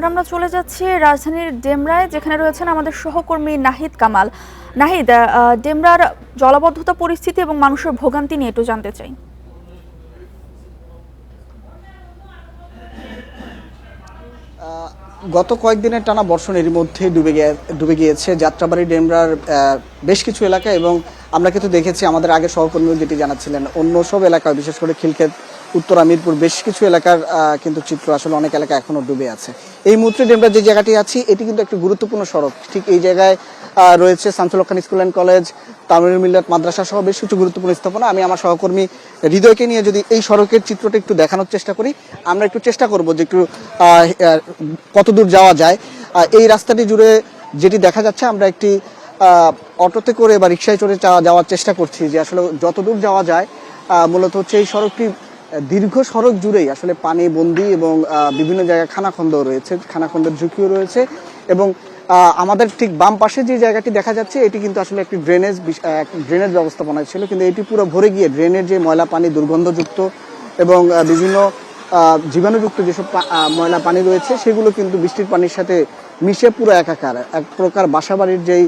আমরা চলে যাচ্ছি রাজধানীর ডেমরায়, যেখানে রয়েছেন আমাদের সহকর্মী নাহিদ কামাল। নাহিদ, ডেমরার জলাবদ্ধতা পরিস্থিতি এবং মানুষের ভোগান্তি নিয়ে একটু জানতে চাই। গত কয়েকদিনের টানা বর্ষণের মধ্যে ডুবে গিয়েছে যাত্রাবাড়ি ডেমরার বেশ কিছু এলাকা, এবং আমরা কিন্তু দেখেছি আমাদের আগে সহকর্মীও যেটি জানাচ্ছিলেন, অন্য সব এলাকায় বিশেষ করে খিলক্ষেত, উত্তরা, মিরপুর বেশ কিছু এলাকার কিন্তু চিত্র আসলে অনেক এলাকা এখনো ডুবে আছে। এই মুহূর্তে ডেমরা যে জায়গাটি আছি এটি কিন্তু একটি গুরুত্বপূর্ণ সড়ক। ঠিক এই জায়গায় রয়েছে শামসুল হক খান স্কুল অ্যান্ড কলেজ, তামিরুল মিল্লাত মাদ্রাসা সহ বেশ কিছু গুরুত্বপূর্ণ স্থাপনা। আমি আমার সহকর্মী হৃদয়কে নিয়ে যদি এই সড়কের চিত্রটা একটু দেখানোর চেষ্টা করি, আমরা একটু চেষ্টা করবো যে একটু কতদূর যাওয়া যায়। এই রাস্তাটি জুড়ে যেটি দেখা যাচ্ছে, আমরা একটি অটোতে করে বা রিক্সায় চড়ে যাওয়ার চেষ্টা করছি যে আসলে যতদূর যাওয়া যায়। মূলত হচ্ছে এই সড়কটি দীর্ঘ সড়ক জুড়েই আসলে পানি বন্দি এবং বিভিন্ন জায়গায় খানাখন্দ রয়েছে, খানাখন্দের ঝুঁকিও রয়েছে। এবং আমাদের ঠিক বাম পাশে যে জায়গাটি দেখা যাচ্ছে এটি কিন্তু আসলে একটি ড্রেনেজ ব্যবস্থাপনা ছিল, কিন্তু এটি পুরো ভরে গিয়ে ড্রেনের যে ময়লা পানি, দুর্গন্ধযুক্ত এবং বিভিন্ন জীবাণুযুক্ত যেসব ময়লা পানি রয়েছে সেগুলো কিন্তু বৃষ্টির পানির সাথে মিশে পুরো একাকার। এক প্রকার বাসাবাড়ির যেই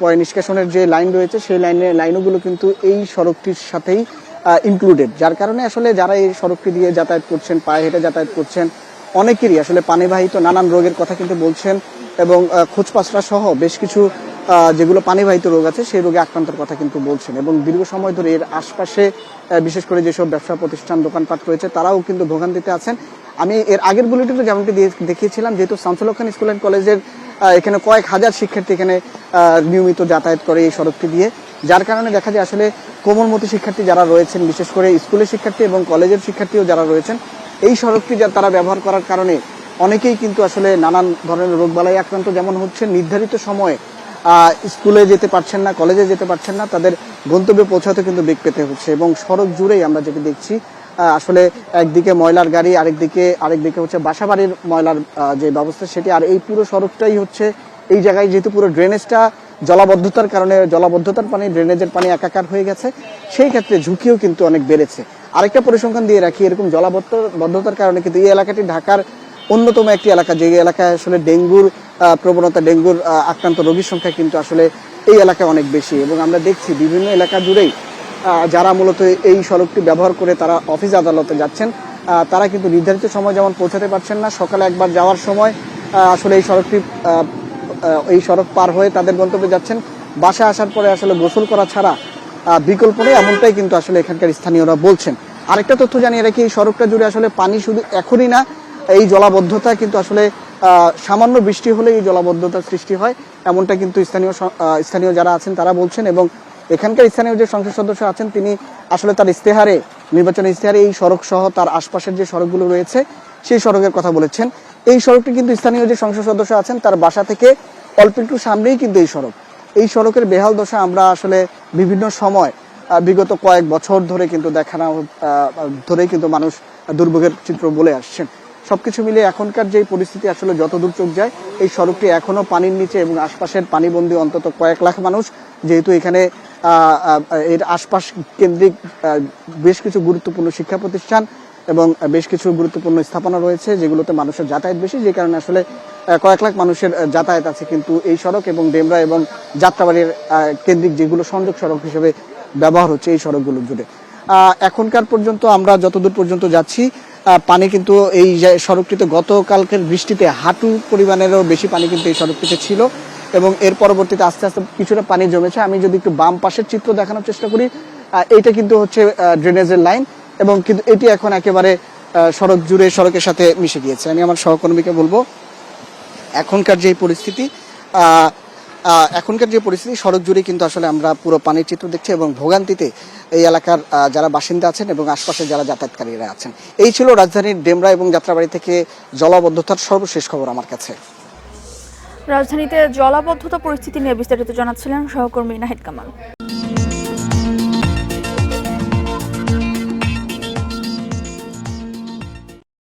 পয় নিষ্কাশনের যে লাইন রয়েছে সেই লাইনগুলো কিন্তু এই সড়কটির সাথেই ইনক্লুডেড, যার কারণে আসলে যারা এই সড়কটি দিয়ে যাতায়াত করছেন, পায়ে হেঁটে যাতায়াত করছেন, অনেকেরই আসলে পানিবাহিত নানান রোগের কথা কিন্তু বলছেন, এবং খোঁজপাসরা সহ বেশ কিছু যেগুলো পানিবাহিত রোগ আছে সেই রোগে আক্রান্তের কথা কিন্তু বলছেন। এবং দীর্ঘ সময় ধরে এর আশপাশে বিশেষ করে যেসব ব্যবসা প্রতিষ্ঠান, দোকানপাট রয়েছে তারাও কিন্তু ভোগান্তিতে আছেন। আমি এর আগের বুলেটিনে যেমনটি দেখিয়েছিলাম, যেহেতু শামসুল হক খান স্কুল অ্যান্ড কলেজের এখানে কয়েক হাজার শিক্ষার্থী এখানে নিয়মিত যাতায়াত করে এই সড়কটি দিয়ে, যার কারণে দেখা যায় আসলে কোমলমতি শিক্ষার্থী যারা রয়েছেন, বিশেষ করে স্কুলের শিক্ষার্থী এবং কলেজের শিক্ষার্থীও যারা রয়েছেন, এই সড়কটি তারা ব্যবহার করার কারণে অনেকেই কিন্তু আসলে নানান ধরনের রোগবালাই আক্রান্ত যেমন হচ্ছে, নির্ধারিত সময়ে স্কুলে যেতে পারছেন না, কলেজে যেতে পারছেন না, তাদের গন্তব্যে পৌঁছাতে কিন্তু বেগ পেতে হচ্ছে। এবং সড়ক জুড়েই আমরা যেটি দেখছি আসলে একদিকে ময়লার গাড়ি, আরেকদিকে হচ্ছে বাসাবাড়ির ময়লার যে ব্যবস্থা সেটি, আর এই পুরো সড়কটাই হচ্ছে এই জায়গায় যেহেতু পুরো ড্রেনেজটা জলাবদ্ধতার কারণে, জলাবদ্ধতার পানি, ড্রেনেজের পানি একাকার হয়ে গেছে, সেই ক্ষেত্রে ঝুঁকিও কিন্তু অনেক বেড়েছে। আরেকটা পরিসংখ্যান দিয়ে রাখি, এরকম জলাবদ্ধতার কারণে কিন্তু এই এলাকাটি ঢাকার অন্যতম একটি এলাকা, যে এলাকায় আসলে ডেঙ্গুর প্রবণতা, ডেঙ্গুর আক্রান্ত রোগীর সংখ্যা কিন্তু আসলে এই এলাকায় অনেক বেশি। এবং আমরা দেখছি বিভিন্ন এলাকা জুড়েই যারা মূলত এই সড়কটি ব্যবহার করে তারা অফিস আদালতে যাচ্ছেন, তারা কিন্তু নির্ধারিত সময় যেমন পৌঁছাতে পারছেন না, সকালে একবার যাওয়ার সময় আসলে এই সড়ক পার হয়ে তাদের গন্তব্যে যাচ্ছেন, বাসায় আসার পরে আসলে গোসল করা ছাড়া বিকল্প নেই, এমনটাই কিন্তু আসলে এখানকার স্থানীয়রা বলছেন। আরেকটা তথ্য জানিয়ে রাখি, এই সড়কটা জুড়ে আসলে পানি শুধু এখনই না, এই জলাবদ্ধতা কিন্তু আসলে সামান্য বৃষ্টি হলে এই জলাবদ্ধতার সৃষ্টি হয়, এমনটা কিন্তু স্থানীয় যারা আছেন তারা বলছেন। এবং এখানকার স্থানীয় যে সংসদ সদস্য আছেন তিনি আসলে তার নির্বাচনী ইস্তেহারে এই সড়ক সহ তার আশপাশের যে সড়কগুলো রয়েছে সেই সড়কের কথা বলেছেন। এই সড়কটি কিন্তু স্থানীয় যে সংসদ সদস্য আছেন তার বাসা থেকে অল্প একটু সামনেই কিন্তু এই সড়কের বেহাল দশা আমরা আসলে বিভিন্ন সময় বিগত কয়েক বছর ধরে কিন্তু ধরেই কিন্তু মানুষ দুর্ভোগের চিত্র বলে আসছেন। সবকিছু মিলে এখনকার যে পরিস্থিতি, আসলে যতদূর চোখ যায় এই সড়কটি এখনো পানির নিচে, এবং আশপাশের পানিবন্দী অন্তত কয়েক লাখ মানুষ, যেহেতু এখানে এর আশপাশ কেন্দ্রিক বেশ কিছু গুরুত্বপূর্ণ শিক্ষা প্রতিষ্ঠান এবং বেশ কিছু গুরুত্বপূর্ণ স্থাপনা রয়েছে যেগুলোতে মানুষের যাতায়াত বেশি, যে কারণে আসলে কয়েক লাখ মানুষের যাতায়াত আছে কিন্তু এই সড়ক এবং ডেমরা এবং যাত্রাবাড়ির কেন্দ্রিক যেগুলো সংযোগ সড়ক হিসেবে ব্যবহার হচ্ছে এই সড়কগুলো জুড়ে। এখনকার পর্যন্ত আমরা যতদূর পর্যন্ত যাচ্ছি, পানি কিন্তু এই সড়কটিতে গতকালকের বৃষ্টিতে হাঁটু পরিমাণেরও বেশি পানি কিন্তু এই সড়কটিতে ছিল, এবং এর পরবর্তীতে আস্তে আস্তে কিছুটা পানি জমেছে। আমি যদি একটু বাম পাশের চিত্র দেখানোর চেষ্টা করি, এইটা কিন্তু হচ্ছে ড্রেনেজের লাইন, এবং কিন্তু এটি এখন একেবারে সড়ক জুড়ে সড়কের সাথে মিশে গিয়েছে। আমি আমার সহকর্মীকে বলবো এখনকার যে পরিস্থিতি সড়ক জুড়ে কিন্তু আসলে আমরা পুরো পানির চিত্র দেখছি, এবং ভোগান্তিতে এই এলাকার যারা বাসিন্দা আছেন এবং আশপাশে যারা যাতায়াতকারীরা আছেন। এই ছিল রাজধানীর ডেমরা এবং যাত্রাবাড়ি থেকে জলাবদ্ধতার সর্বশেষ খবর আমার কাছে। রাজধানীতে জলাবদ্ধতা পরিস্থিতি নিয়ে বিস্তারিত জানাচ্ছিলেন সহকর্মী নাহিদ কামাল।